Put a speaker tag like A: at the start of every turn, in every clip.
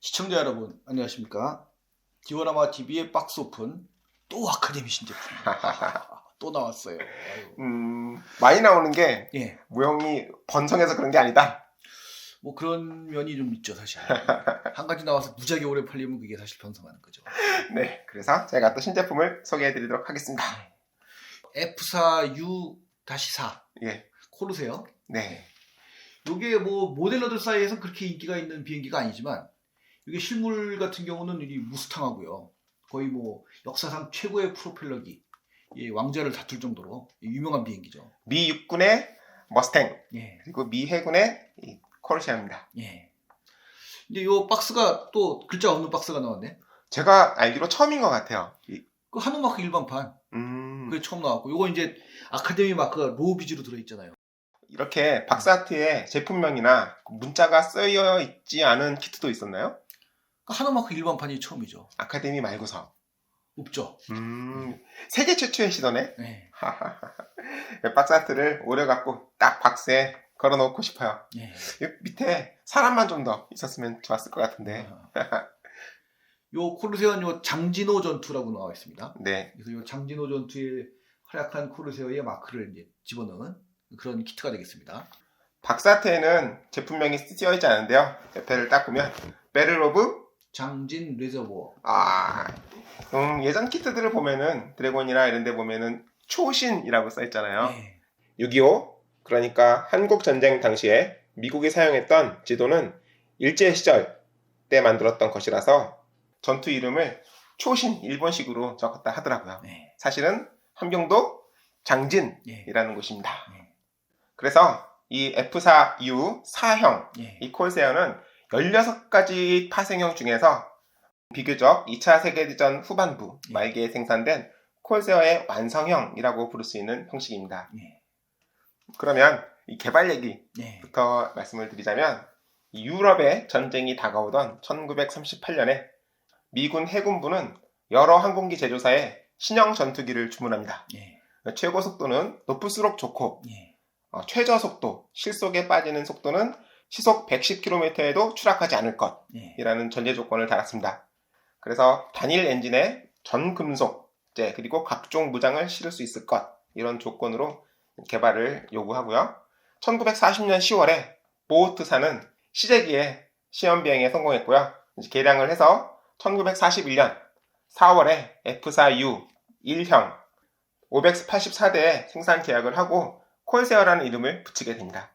A: 시청자 여러분 안녕하십니까? 디오라마 TV의 박스 오픈 또 아카데미 신제품 또 나왔어요. 아유.
B: 많이 나오는 게
A: 예,
B: 모형이 번성해서 그런 게 아니다.
A: 뭐 그런 면이 좀 있죠 사실. 한 가지 나와서 무지하게 오래 팔리면 그게 사실 번성하는 거죠.
B: 네, 그래서 제가 또 신제품을 소개해드리도록 하겠습니다.
A: F4U-4
B: 예,
A: 코르세어.
B: 네,
A: 이게 뭐 모델러들 사이에서 그렇게 인기가 있는 비행기가 아니지만 이게 실물 같은 경우는 이 무스탕하고요. 거의 뭐 역사상 최고의 프로펠러기, 이 왕좌를 다툴 정도로 유명한 비행기죠.
B: 미 육군의 머스탱,
A: 예,
B: 그리고 미 해군의 이 코르시아입니다.
A: 예. 근데 이 박스가 또 글자 없는 박스가 나왔네.
B: 제가 알기로 처음인 것 같아요.
A: 그 한우 마크 일반판 그게 처음 나왔고, 요거 이제 아카데미 마크가 로우 비즈로 들어있잖아요.
B: 이렇게 박스아트에 제품명이나 문자가 쓰여 있지 않은 키트도 있었나요?
A: 그 한우 마크 일반판이 처음이죠.
B: 아카데미 말고서.
A: 없죠.
B: 세계 최초의 시도네.
A: 네.
B: 박스아트를 오래 갖고 딱 박스에 걸어놓고 싶어요.
A: 예.
B: 밑에 사람만 좀 더 있었으면 좋았을 것 같은데.
A: 요 코르세어는 요 장진호 전투라고 나와 있습니다.
B: 네.
A: 그래서 요 장진호 전투에 활약한 코르세어의 마크를 이제 집어넣은 그런 키트가 되겠습니다.
B: 박스아트에는 제품명이 쓰여 있지 않은데요. 옆에를 딱 보면 배틀 오브
A: 장진 레저버.
B: 예전 키트들을 보면은 드래곤이나 이런 데 보면은 초신이라고 써 있잖아요.
A: 네.
B: 6.25 그러니까 한국 전쟁 당시에 미국이 사용했던 지도는 일제 시절 때 만들었던 것이라서 전투 이름을 초신 일본식으로 적었다 하더라고요.
A: 네.
B: 사실은 함경도 장진이라는
A: 네.
B: 곳입니다.
A: 네.
B: 그래서 이 F4U 4형
A: 네.
B: 이 콜세어는 16가지 파생형 중에서 비교적 2차 세계대전 후반부 말기에 생산된 콜세어의 완성형이라고 부를 수 있는 형식입니다.
A: 네.
B: 그러면 이 개발 얘기부터
A: 네.
B: 말씀을 드리자면 유럽의 전쟁이 다가오던 1938년에 미군 해군부는 여러 항공기 제조사에 신형 전투기를 주문합니다.
A: 네.
B: 최고 속도는 높을수록 좋고
A: 네.
B: 최저 속도, 실속에 빠지는 속도는 시속 110km에도 추락하지 않을 것이라는 전제 조건을 달았습니다. 그래서 단일 엔진에 전금속제 그리고 각종 무장을 실을 수 있을 것 이런 조건으로 개발을 요구하고요. 1940년 10월에 보호트사는 시제기에 시험 비행에 성공했고요. 개량을 해서 1941년 4월에 F4U 1형 584대에 생산 계약을 하고 콜세어라는 이름을 붙이게 됩니다.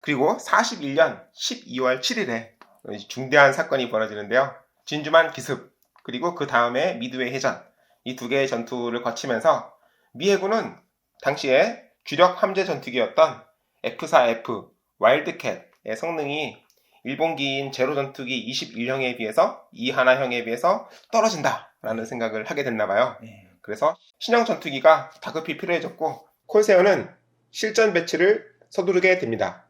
B: 그리고 41년 12월 7일에 중대한 사건이 벌어지는데요. 진주만 기습 그리고 그 다음에 미드웨이 해전 이 두 개의 전투를 거치면서 미 해군은 당시에 주력 함재 전투기였던 F4F 와일드캣의 성능이 일본기인 제로 전투기 21형에 비해서 이하나형에 비해서 떨어진다라는 생각을 하게 됐나 봐요. 그래서 신형 전투기가 다급히 필요해졌고 콜세어는 실전 배치를 서두르게 됩니다.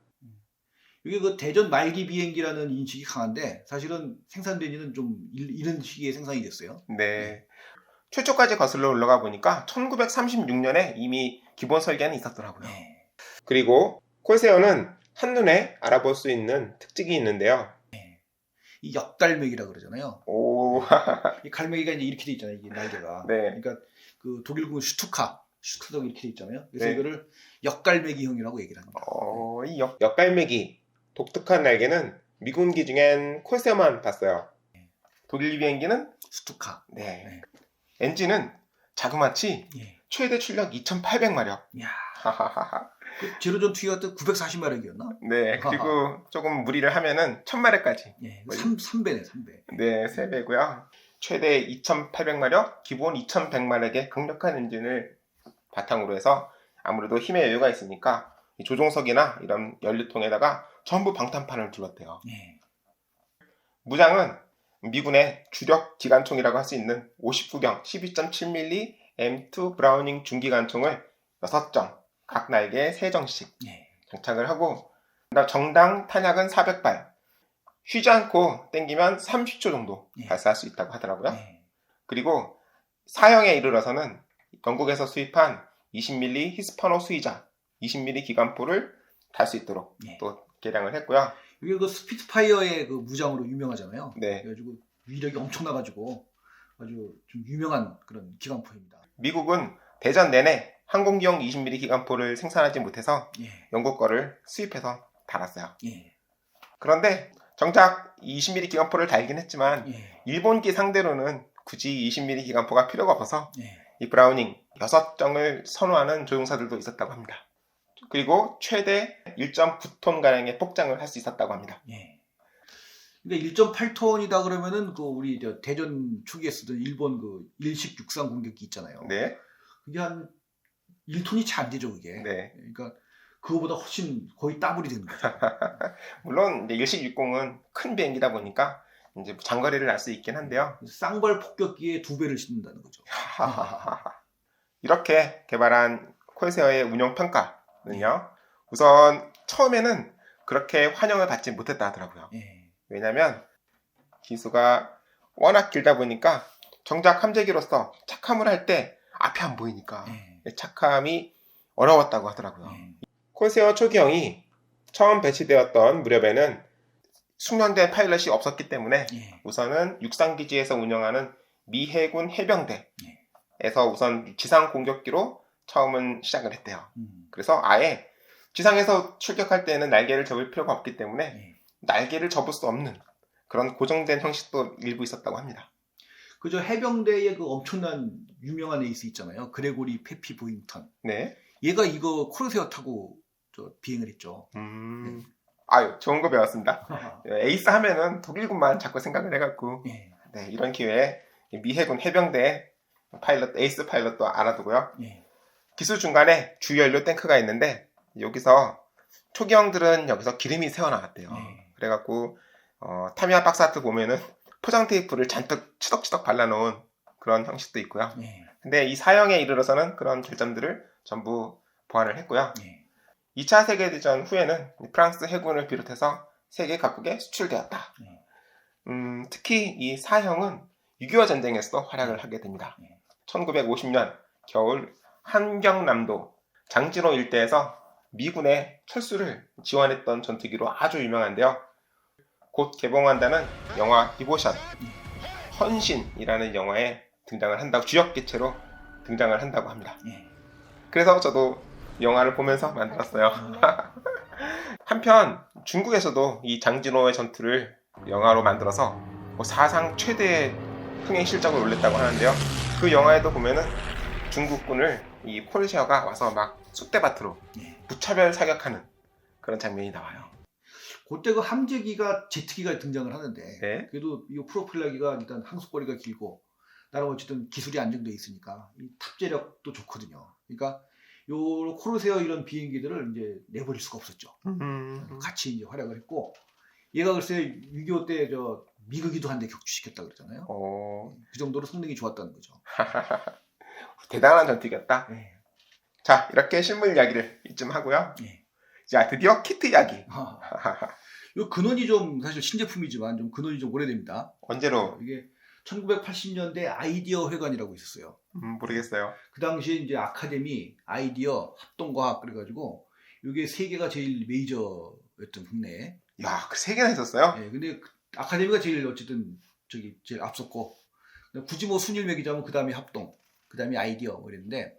A: 이게 그 대전 말기 비행기라는 인식이 강한데 사실은 생산되기는 좀 이른 시기에 생산이 됐어요.
B: 네. 최초까지 거슬러 올라가 보니까 1936년에 이미 기본 설계는 있었더라고요. 그리고 콜세어는 한눈에 알아볼 수 있는 특징이 있는데요.
A: 이 역갈매기라 그러잖아요.
B: 오.
A: 이 갈매기가 이제 이렇게 돼 있잖아요. 이게 날개가.
B: 네.
A: 그러니까 그 독일군 슈투도 이렇게 돼 있잖아요. 그래서
B: 네.
A: 이거를 역갈매기형이라고 얘기를 합니다.
B: 이 역갈매기 독특한 날개는 미군기 중엔 콜세어만 봤어요. 독일 비행기는
A: 슈투카.
B: 네. 엔진은 자그마치 최대 출력 2,800마력.
A: 이야. 그 제로 전투기가 또 940마력이었나?
B: 네. 그리고 조금 무리를 하면은 1,000마력까지.
A: 3배네, 3배.
B: 네, 3배고요. 최대 2,800마력, 기본 2,100마력의 강력한 엔진을 바탕으로 해서 아무래도 힘의 여유가 있으니까 이 조종석이나 이런 연료통에다가 전부 방탄판을 둘렀대요. 무장은 미군의 주력 기관총이라고 할 수 있는 59경 12.7mm M2 브라우닝 중기관총을 6정, 각 날개에 3정씩 장착을 하고 정당 탄약은 400발, 쉬지 않고 땡기면 30초 정도 발사할 수 있다고 하더라고요. 그리고 사형에 이르러서는 영국에서 수입한 20mm 히스파노 수의자, 20mm 기관포를 달 수 있도록 또 개량을 했고요.
A: 이게 그 스피트파이어의 그 무장으로 유명하잖아요.
B: 네.
A: 그래가지고 위력이 엄청나가지고 아주 좀 유명한 그런 기관포입니다.
B: 미국은 대전 내내 항공기용 20mm 기관포를 생산하지 못해서
A: 예.
B: 영국 거를 수입해서 달았어요.
A: 예.
B: 그런데 정작 20mm 기관포를 달긴 했지만
A: 예.
B: 일본기 상대로는 굳이 20mm 기관포가 필요가 없어서
A: 예.
B: 이 브라우닝 6정을 선호하는 조종사들도 있었다고 합니다. 그리고 최대 1.9톤가량의 폭장을 할 수 있었다고 합니다.
A: 예. 그러니까 1.8톤이다 그러면은 그 우리 저 대전 초기에 쓰던 일본 그 일식 육상 공격기 있잖아요.
B: 네.
A: 그게 한 1톤이 채 안 되죠, 그게.
B: 네.
A: 그러니까 그거보다 훨씬 거의 더블이 되는 거죠.
B: 물론 이제 일식 60은 큰 비행기다 보니까 이제 장거리를 날 수 있긴 한데요.
A: 쌍발 폭격기에 2배를 싣는다는 거죠.
B: 이렇게 개발한 코르세어의 운용 평가는요. 우선 처음에는 그렇게 환영을 받지 못했다 하더라고요.
A: 예.
B: 왜냐하면 기수가 워낙 길다 보니까 정작 함재기로서 착함을 할 때 앞이 안 보이니까
A: 예.
B: 착함이 어려웠다고 하더라고요.
A: 예.
B: 코르세어 초기형이 처음 배치되었던 무렵에는 숙련된 파일럿이 없었기 때문에
A: 예.
B: 우선은 육상기지에서 운영하는 미 해군 해병대에서 우선 지상 공격기로 처음은 시작을 했대요. 그래서 아예 지상에서 출격할 때는 날개를 접을 필요가 없기 때문에
A: 예.
B: 날개를 접을 수 없는 그런 고정된 형식도 일부 있었다고 합니다.
A: 그저 해병대의 그 엄청난 유명한 에이스 있잖아요. 그레고리 페피 보잉턴.
B: 네.
A: 얘가 이거 코르세어 타고 저 비행을 했죠.
B: 아유, 좋은 거 배웠습니다. 에이스 하면은 독일군만 자꾸 생각을 해갖고
A: 예.
B: 네, 이런 기회에 미 해군 해병대 파일럿, 에이스 파일럿도 알아두고요.
A: 예.
B: 기수 중간에 주연료 탱크가 있는데 여기서 초기형들은 여기서 기름이 새어나왔대요.
A: 예.
B: 그래갖고 타미야 박스 아트 보면은 포장 테이프를 잔뜩 치덕치덕 발라놓은 그런 형식도 있고요.
A: 예.
B: 근데 이 사형에 이르러서는 그런 결점들을 전부 보완을 했고요.
A: 예.
B: 2차 세계대전 후에는 프랑스 해군을 비롯해서 세계 각국에 수출되었다. 특히 이 사형은 6.25 전쟁에서도 활약을 하게 됩니다. 1950년 겨울 한경남도 장진호 일대에서 미군의 철수를 지원했던 전투기로 아주 유명한데요. 곧 개봉한다는 영화 디보션, 헌신이라는 영화에 등장을 한다고, 주역 개체로 등장을 한다고 합니다. 그래서 저도 영화를 보면서 만들었어요. 한편 중국에서도 이 장진호의 전투를 영화로 만들어서 사상 최대의 흥행 실적을 올렸다고 하는데요. 그 영화에도 보면은 중국군을 이 코르세어가 와서 막 쑥대밭으로 무차별 사격하는 그런 장면이 나와요.
A: 그때 그 함재기가 제트기가 등장을 하는데
B: 네.
A: 그래도 이 프로펠러기가 일단 항속거리가 길고 나름 어쨌든 기술이 안정돼 있으니까 이 탑재력도 좋거든요. 그러니까 요 코르세어 이런 비행기들을 이제 내버릴 수가 없었죠. 같이 이제 활약을 했고 얘가 글쎄 6.25 때 저 미국이도 한 대 격추시켰다 그러잖아요. 그 정도로 성능이 좋았다는 거죠.
B: 대단한 전투기였다.
A: 네.
B: 자, 이렇게 실물 이야기를 이쯤 하고요.
A: 네.
B: 자, 드디어 키트 이야기.
A: 요 근원이 좀 사실 신제품이지만 좀 근원이 좀 오래됩니다.
B: 언제로?
A: 이게 1980년대 아이디어 회관이라고 있었어요.
B: 모르겠어요.
A: 그 당시에 이제 아카데미, 아이디어, 합동과학 그래가지고 이게 세 개가 제일 메이저였던 국내에.
B: 야, 그 세 개나 있었어요?
A: 네, 근데 아카데미가 제일 어쨌든 제일 앞섰고 굳이 뭐 순위를 매기자면 그 다음에 합동, 그 다음에 아이디어 뭐 이랬는데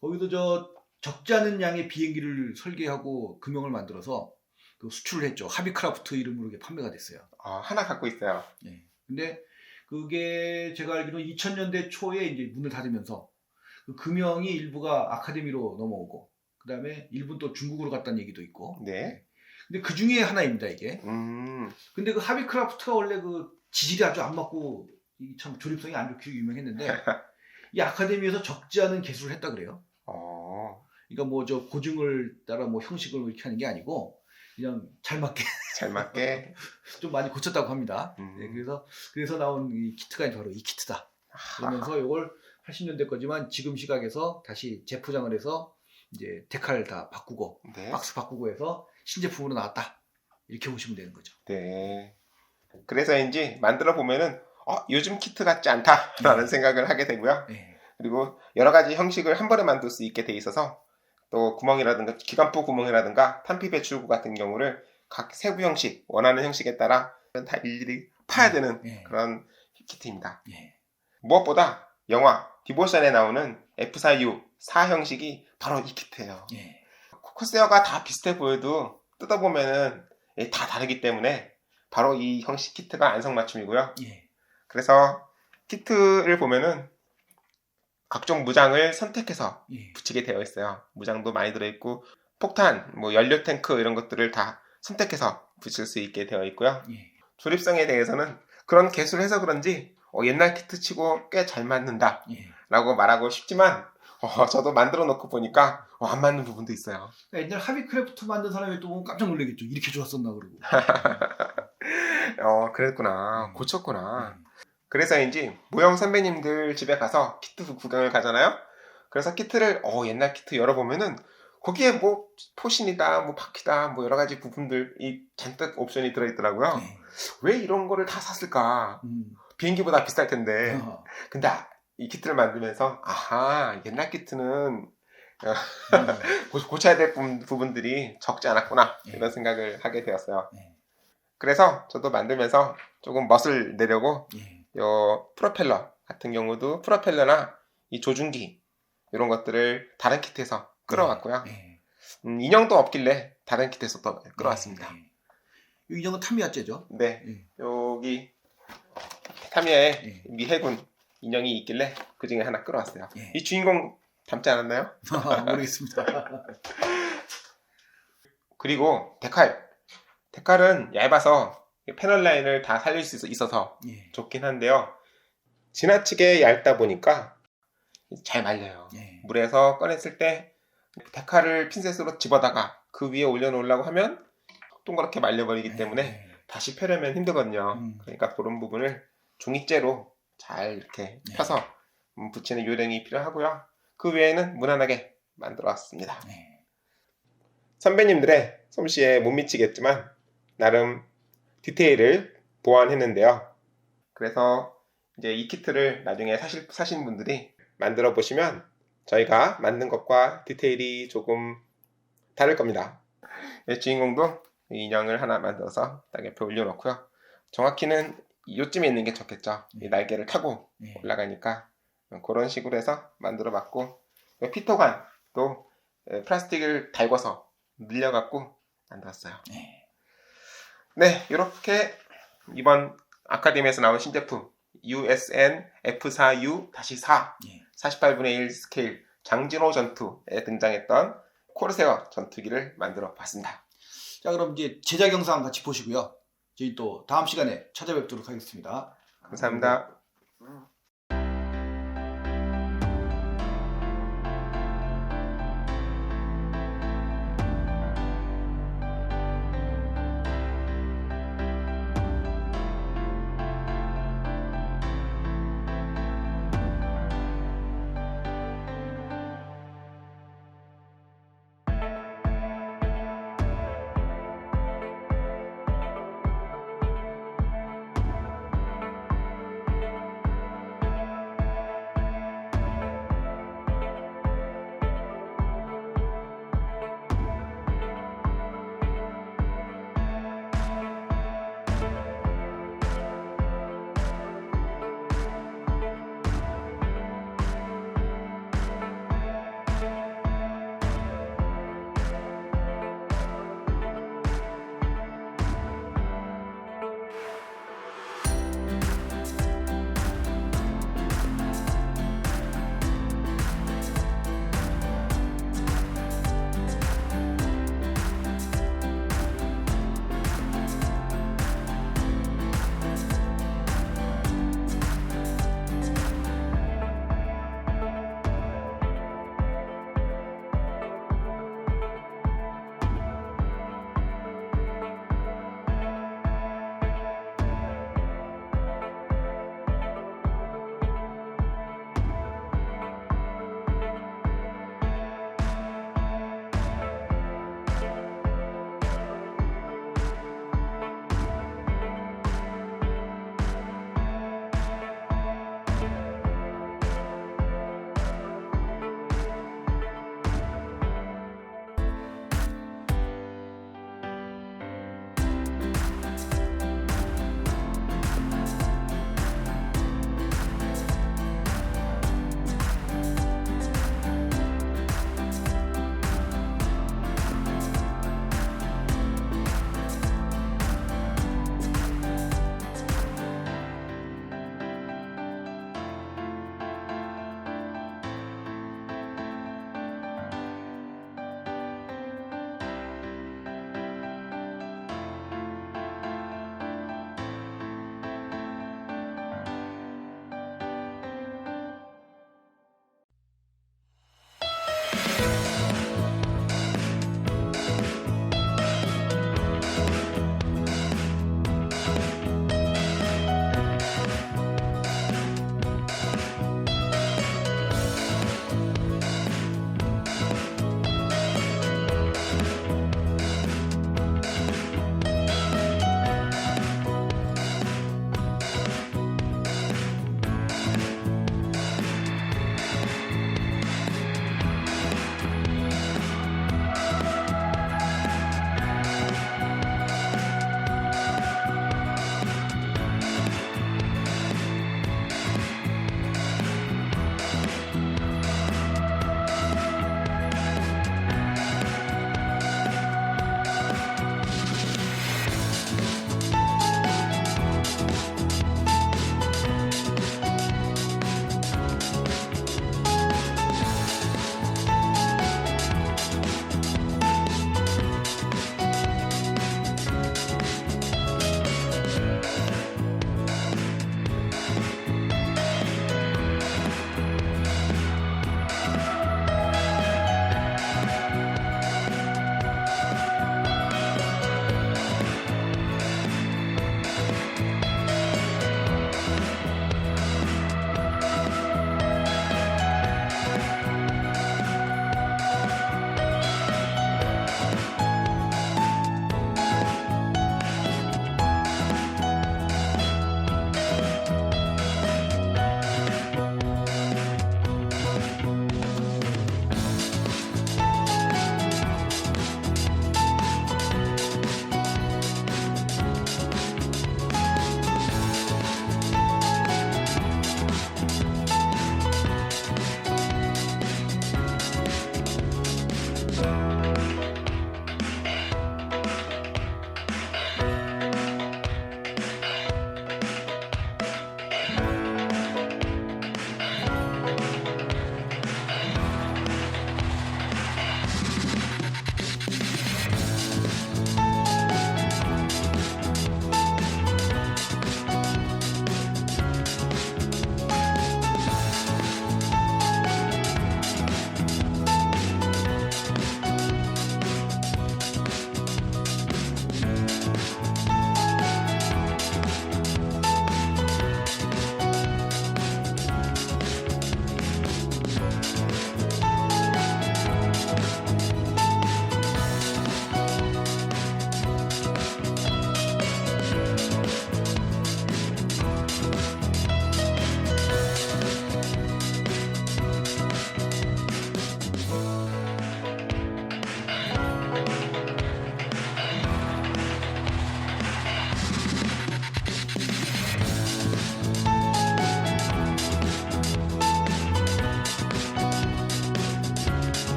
A: 거기도 저 적지 않은 양의 비행기를 설계하고 금형을 만들어서 그 수출을 했죠. 하비크라프트 이름으로 이게 판매가 됐어요.
B: 하나 갖고 있어요.
A: 네. 근데 그게 제가 알기로는 2000년대 초에 이제 문을 닫으면서 그 금형이 일부가 아카데미로 넘어오고 그 다음에 일부는 또 중국으로 갔다는 얘기도 있고.
B: 네.
A: 근데 그 중에 하나입니다 이게. 근데 그 하비크라프트가 원래 그 지질이 아주 안 맞고 참 조립성이 안 좋기로 유명했는데 이 아카데미에서 적지 않은 개수를 했다 그래요. 그러니까 뭐 저 고증을 따라 뭐 형식을 이렇게 하는 게 아니고 그냥 잘 맞게 좀 많이 고쳤다고 합니다. 네, 그래서 나온 이 키트가 바로 이 키트다. 그러면서 이걸 80년대 거지만 지금 시각에서 다시 재포장을 해서 이제 데칼 다 바꾸고
B: 네.
A: 박스 바꾸고 해서 신제품으로 나왔다. 이렇게 보시면 되는 거죠.
B: 네. 그래서인지 만들어 보면은 요즘 키트 같지 않다라는 생각을 하게 되고요.
A: 네.
B: 그리고 여러 가지 형식을 한 번에 만들 수 있게 돼 있어서 또 구멍이라든가 기관포 구멍이라든가 탄피 배출구 같은 경우를 각 세부 형식, 원하는 형식에 따라 다 일일이 파야 되는
A: 예.
B: 그런 키트입니다.
A: 예.
B: 무엇보다 영화 디보션에 나오는 F4U 4 형식이 바로 이 키트예요.
A: 예.
B: 코스웨어가 다 비슷해 보여도 뜯어보면은 다 다르기 때문에 바로 이 형식 키트가 안성맞춤이고요.
A: 예.
B: 그래서 키트를 보면은 각종 무장을 선택해서
A: 예.
B: 붙이게 되어 있어요. 무장도 많이 들어있고 폭탄, 뭐 연료 탱크 이런 것들을 다 선택해서 붙일 수 있게 되어 있고요.
A: 예.
B: 조립성에 대해서는 그런 개수를 해서 그런지 옛날 키트 치고 꽤 잘 맞는다
A: 예.
B: 라고 말하고 싶지만 저도 만들어 놓고 보니까 안 맞는 부분도 있어요.
A: 옛날 하비크래프트 만든 사람이 또 보면 깜짝 놀라겠죠. 이렇게 좋았었나 그러고.
B: 그랬구나.
A: 음.
B: 고쳤구나. 그래서인지 모형 선배님들 집에 가서 키트 구경을 가잖아요. 그래서 키트를 옛날 키트 열어보면은 거기에 뭐 포신이다, 뭐 바퀴다, 뭐 여러 가지 부품들이 잔뜩 옵션이 들어있더라고요.
A: 예.
B: 왜 이런 거를 다 샀을까? 비행기보다 비쌀 텐데. 근데 이 키트를 만들면서 옛날 키트는 고쳐야 될 부분들이 적지 않았구나 이런 생각을 하게 되었어요. 그래서 저도 만들면서 조금 멋을 내려고 요 프로펠러 같은 경우도 프로펠러나 이 조준기 이런 것들을 다른 키트에서 끌어왔고요. 인형도 없길래 다른 키트에서 또 끌어왔습니다.
A: 이 인형은 타미야째죠?
B: 네, 여기 타미야의 미해군 인형이 있길래 그 중에 하나 끌어왔어요. 이 주인공 닮지 않았나요?
A: 모르겠습니다.
B: 그리고 데칼은 얇아서 패널 라인을 다 살릴 수 있어서 좋긴 한데요. 지나치게 얇다 보니까 잘 말려요. 물에서 꺼냈을 때 데칼을 핀셋으로 집어다가 그 위에 올려놓으려고 하면 동그랗게 말려버리기 때문에 다시 펴려면 힘들거든요. 그러니까 그런 부분을 종이째로 잘 이렇게 펴서 붙이는 요령이 필요하고요. 그 외에는 무난하게 만들어 왔습니다. 선배님들의 솜씨에 못 미치겠지만 나름 디테일을 보완했는데요. 그래서 이제 이 키트를 나중에 사신 분들이 만들어 보시면 저희가 만든 것과 디테일이 조금 다를 겁니다. 주인공도 이 인형을 하나 만들어서 딱 옆에 올려놓고요. 정확히는 이쯤에 있는 게 좋겠죠. 이 날개를 타고 올라가니까 그런 식으로 해서 만들어 봤고, 피터관도 플라스틱을 달궈서 늘려갖고 만들었어요. 네, 이렇게 이번 아카데미에서 나온 신제품 USN F4U-4 48분의 1 스케일 장진호 전투에 등장했던 코르세어 전투기를 만들어 봤습니다.
A: 자, 그럼 이제 제작 영상 같이 보시고요. 저희 또 다음 시간에 찾아뵙도록 하겠습니다.
B: 감사합니다.